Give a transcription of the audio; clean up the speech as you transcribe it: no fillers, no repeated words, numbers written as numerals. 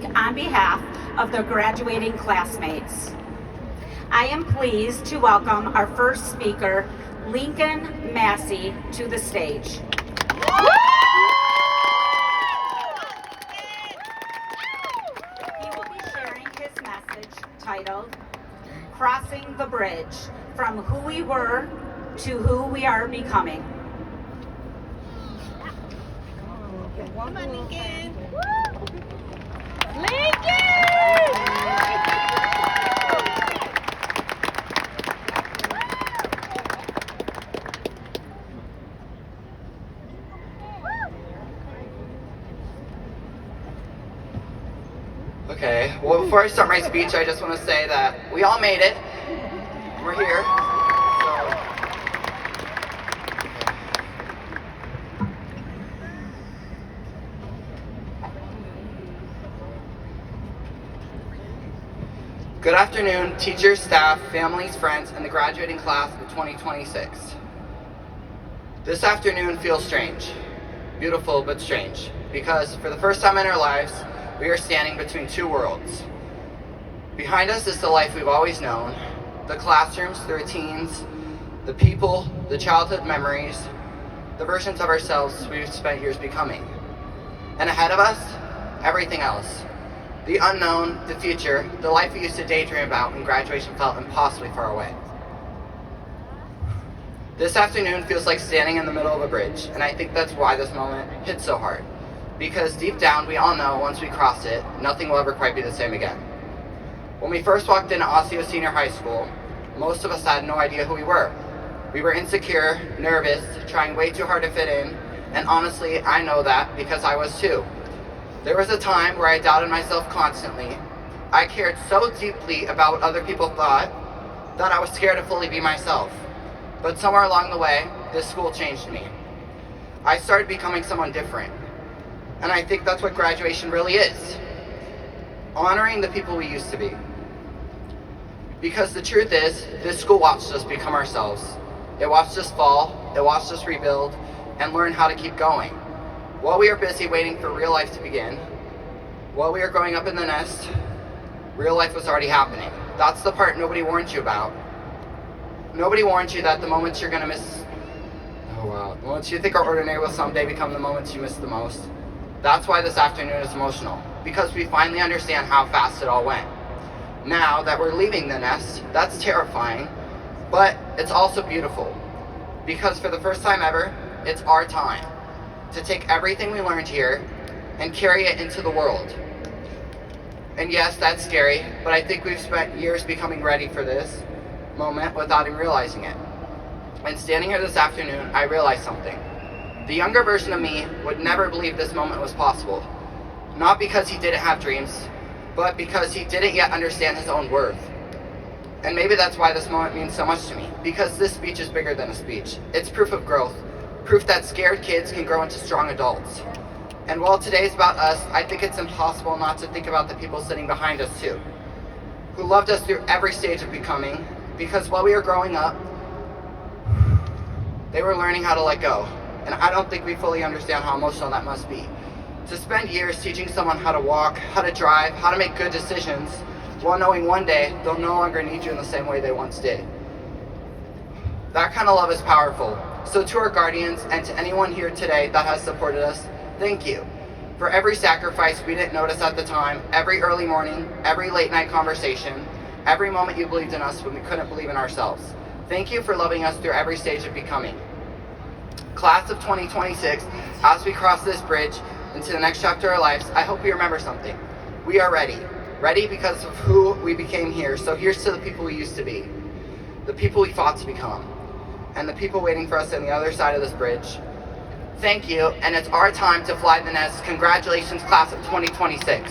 on behalf of the graduating classmates. I am pleased to welcome our first speaker, Lincoln Massey, to the stage. He will be sharing his message titled, Crossing the Bridge, from who we were to who we are becoming. Come on, Lincoln. Okay, well, before I start my speech, I just want to say that we all made it. We're here. Good afternoon, teachers, staff, families, friends, and the graduating class of 2026. This afternoon feels strange. Beautiful, but strange. Because for the first time in our lives, we are standing between two worlds. Behind us is the life we've always known, the classrooms, the routines, the people, the childhood memories, the versions of ourselves we've spent years becoming. And ahead of us, everything else. The unknown, the future, the life we used to daydream about when graduation felt impossibly far away. This afternoon feels like standing in the middle of a bridge, and I think that's why this moment hits so hard. Because deep down, we all know once we cross it, nothing will ever quite be the same again. When we first walked into Osseo Senior High School, most of us had no idea who we were. We were insecure, nervous, trying way too hard to fit in, and honestly, I know that because I was too. There was a time where I doubted myself constantly. I cared so deeply about what other people thought that I was scared to fully be myself. But somewhere along the way, this school changed me. I started becoming someone different. And I think that's what graduation really is. Honoring the people we used to be. Because the truth is, this school watched us become ourselves. It watched us fall, it watched us rebuild, and learn how to keep going. While we are busy waiting for real life to begin, while we are growing up in the nest, real life was already happening. That's the part nobody warned you about. Nobody warned you that the moments you're gonna miss, the moments you think are ordinary will someday become the moments you miss the most. That's why this afternoon is emotional, because we finally understand how fast it all went. Now that we're leaving the nest, that's terrifying, but it's also beautiful, because for the first time ever, it's our time to take everything we learned here and carry it into the world. And yes, that's scary, but I think we've spent years becoming ready for this moment without even realizing it. And standing here this afternoon, I realized something. The younger version of me would never believe this moment was possible. Not because he didn't have dreams, but because he didn't yet understand his own worth. And maybe that's why this moment means so much to me, because this speech is bigger than a speech. It's proof of growth, proof that scared kids can grow into strong adults. And while today's about us, I think it's impossible not to think about the people sitting behind us too, who loved us through every stage of becoming, because while we were growing up, they were learning how to let go. And I don't think we fully understand how emotional that must be. To spend years teaching someone how to walk, how to drive, how to make good decisions, while knowing one day they'll no longer need you in the same way they once did. That kind of love is powerful. So to our guardians and to anyone here today that has supported us, thank you. For every sacrifice we didn't notice at the time, every early morning, every late night conversation, every moment you believed in us when we couldn't believe in ourselves. Thank you for loving us through every stage of becoming. Class of 2026, as we cross this bridge into the next chapter of our lives, I hope we remember something. We are ready. Ready because of who we became here. So here's to the people we used to be, the people we fought to become, and the people waiting for us on the other side of this bridge. Thank you, and it's our time to fly the nest. Congratulations, class of 2026.